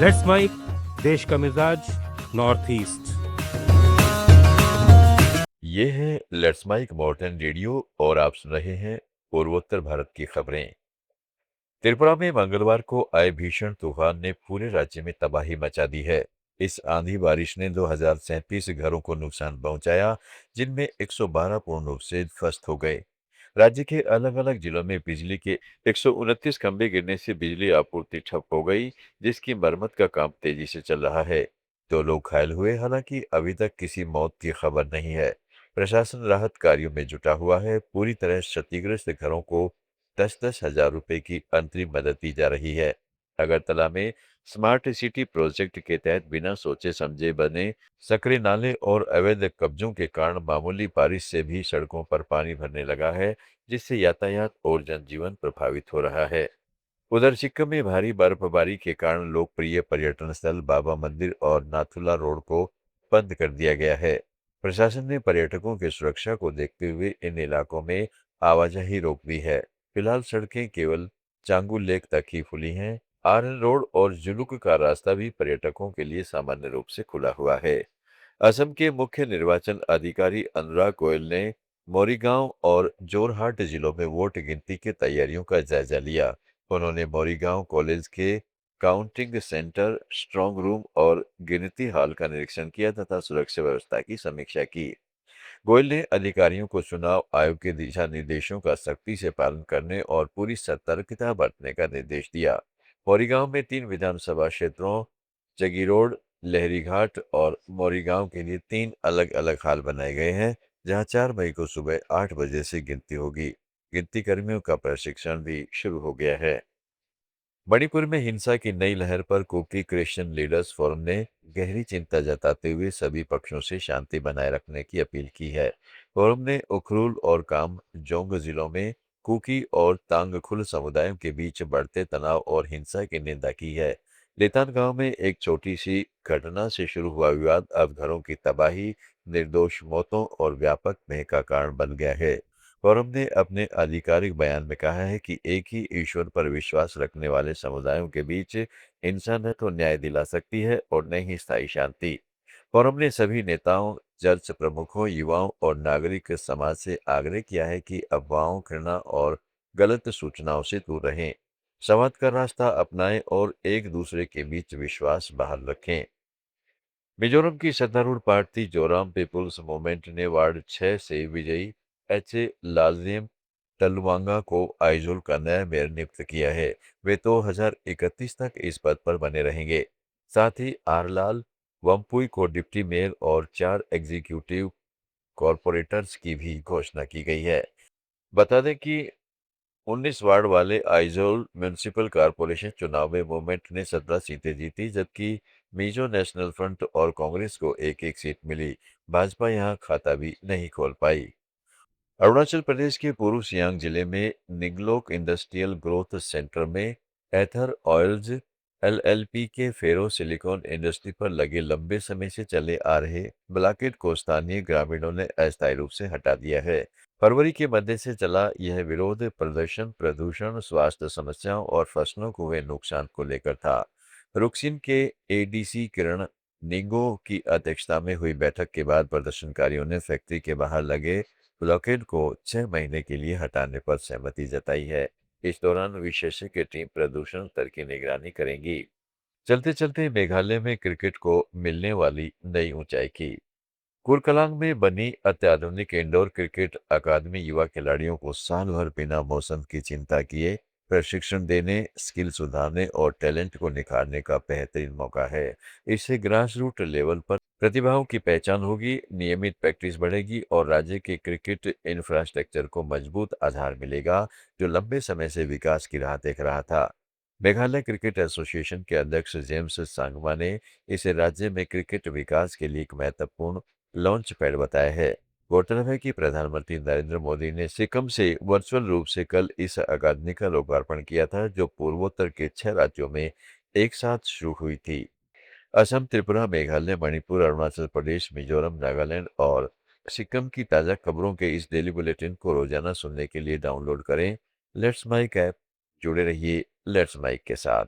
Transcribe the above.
Let's mic देश का मिजाज नॉर्थ ईस्ट। ये है लेट्स माइक मॉर्टन रेडियो और आप सुन रहे हैं पूर्वोत्तर भारत की खबरें। त्रिपुरा में मंगलवार को आए भीषण तूफान ने पूरे राज्य में तबाही मचा दी है। इस आंधी बारिश ने 2037 घरों को नुकसान पहुंचाया, जिनमें 112 पूर्ण रूप से ध्वस्त हो गए। राज्य के अलग अलग जिलों में बिजली के 129 खंभे गिरने से बिजली आपूर्ति ठप हो गई, जिसकी मरम्मत का काम तेजी से चल रहा है। 2 लोग घायल हुए, हालांकि अभी तक किसी मौत की खबर नहीं है। प्रशासन राहत कार्यों में जुटा हुआ है। पूरी तरह क्षतिग्रस्त घरों को 10-10 हजार रुपए की अंतरिम मदद दी जा रही है। अगरतला में स्मार्ट सिटी प्रोजेक्ट के तहत बिना सोचे समझे बने सकरे नाले और अवैध कब्जों के कारण मामूली बारिश से भी सड़कों पर पानी भरने लगा है, जिससे यातायात और जनजीवन प्रभावित हो रहा है। उधर सिक्किम में भारी बर्फबारी के कारण लोकप्रिय पर्यटन स्थल बाबा मंदिर और नाथुला रोड को बंद कर दिया गया है। प्रशासन ने पर्यटकों की सुरक्षा को देखते हुए इन इलाकों में आवाजाही रोक दी है। फिलहाल सड़कें केवल चांगू लेक तक ही खुली हैं। आरएन रोड और जुलुक का रास्ता भी पर्यटकों के लिए सामान्य रूप से खुला हुआ है। असम के मुख्य निर्वाचन अधिकारी अनुराग गोयल ने मोरीगांव और जोरहाट जिलों में वोट गिनती की तैयारियों का जायजा लिया। उन्होंने मोरीगांव कॉलेज के काउंटिंग सेंटर, स्ट्रांग रूम और गिनती हॉल का निरीक्षण किया तथा सुरक्षा व्यवस्था की समीक्षा की। गोयल ने अधिकारियों को चुनाव आयोग के दिशा निर्देशों का सख्ती से पालन करने और पूरी सतर्कता बरतने का निर्देश दिया। मोरीगांव में 3 विधानसभा क्षेत्रों, जगीरोड, लहरीघाट और मोरीगांव के लिए 3 अलग-अलग हाल बनाए गए हैं, जहां 4 मई को सुबह 8 बजे से गिनती होगी। गिनती कर्मियों का प्रशिक्षण भी शुरू हो गया है। मणिपुर में हिंसा की नई लहर पर कुकी क्रिश्चियन लीडर्स फोरम ने गहरी चिंता जताते हुए सभी पक्षों से शांति बनाए रखने की अपील की है। फोरम ने उखरूल और काम जोंग जिलों में कुकी और तांगखुल समुदायों के बीच बढ़ते तनाव और हिंसा की निंदा की है। लेतान गांव में एक छोटी सी घटना से शुरू हुआ विवाद अब घरों की तबाही, निर्दोष मौतों और व्यापक भय का कारण बन गया है। फोरम ने अपने आधिकारिक बयान में कहा है कि एक ही ईश्वर पर विश्वास रखने वाले समुदायों के बीच इंसान न तो न्याय दिला सकती है और न ही स्थायी शांति। फोरम ने सभी नेताओं, चर्च प्रमुखों, युवाओं और नागरिक समाज से आग्रह किया है कि अफवाहों, घृणा और गलत सूचनाओं से दूर रहें, संवाद का रास्ता अपनाएं और एक दूसरे के बीच विश्वास बहाल रखें। मिजोरम की सत्तारूढ़ पार्टी जोराम पीपुल्स मूवमेंट ने वार्ड 6 से विजयी एच ए लालजेम टलुवांगा को आइजोल का नया मेयर नियुक्त किया है। वे 2031 तक इस पद पर बने रहेंगे। साथ ही आरलाल वम्पुई को डिप्टी मेयर और 4 एग्जीक्यूटिव कॉरपोरेटर्स की भी घोषणा की गई है। बता दें कि 19 वार्ड वाले आइजोल म्युनिसिपल कॉरपोरेशन चुनाव में मूवमेंट ने 17 सीटें जीती, जबकि मिजो नेशनल फ्रंट और कांग्रेस को एक-एक सीट मिली। भाजपा यहां खाता भी नहीं खोल पाई। अरुणाचल प्रदेश के पूर्व सियांग जिले में निगलोक इंडस्ट्रियल ग्रोथ सेंटर में एथर ऑयल्स एलएलपी के फेरो सिलिकॉन इंडस्ट्री पर लगे लंबे समय से चले आ रहे ब्लॉकेड को स्थानीय ग्रामीणों ने अस्थायी रूप से हटा दिया है। फरवरी के मध्य से चला यह विरोध प्रदर्शन प्रदूषण, स्वास्थ्य समस्याओं और फसलों को हुए नुकसान को लेकर था। रुकसिन के एडीसी किरण निंगो की अध्यक्षता में हुई बैठक के बाद प्रदर्शनकारियों ने फैक्ट्री के बाहर लगे ब्लॉकेड को 6 महीने के लिए हटाने पर सहमति जताई है। इस दौरान विशेषज्ञ टीम प्रदूषण स्तर की निगरानी करेंगी। चलते चलते मेघालय में क्रिकेट को मिलने वाली नई ऊंचाई की। कुरकलांग में बनी अत्याधुनिक इंडोर क्रिकेट अकादमी युवा खिलाड़ियों को साल भर बिना मौसम की चिंता किए प्रशिक्षण देने, स्किल सुधारने और टैलेंट को निखारने का बेहतरीन मौका है। इससे ग्रास रूट लेवल पर प्रतिभाओं की पहचान होगी, नियमित प्रैक्टिस बढ़ेगी और राज्य के क्रिकेट इंफ्रास्ट्रक्चर को मजबूत आधार मिलेगा, जो लंबे समय से विकास की राह देख रहा था। मेघालय क्रिकेट एसोसिएशन के अध्यक्ष जेम्स सांगमा ने इसे राज्य में क्रिकेट विकास के लिए एक महत्वपूर्ण लॉन्च पैड बताया है। गौरतलब है कि प्रधानमंत्री नरेंद्र मोदी ने सिक्किम से वर्चुअल रूप से कल इस अकादमी का लोकार्पण किया था, जो पूर्वोत्तर के 6 राज्यों में एक साथ शुरू हुई थी। असम, त्रिपुरा, मेघालय, मणिपुर, अरुणाचल प्रदेश, मिजोरम, नागालैंड और सिक्किम की ताज़ा खबरों के इस डेली बुलेटिन को रोजाना सुनने के लिए डाउनलोड करें लेट्स माइक ऐप। जुड़े रहिए लेट्स माइक के साथ।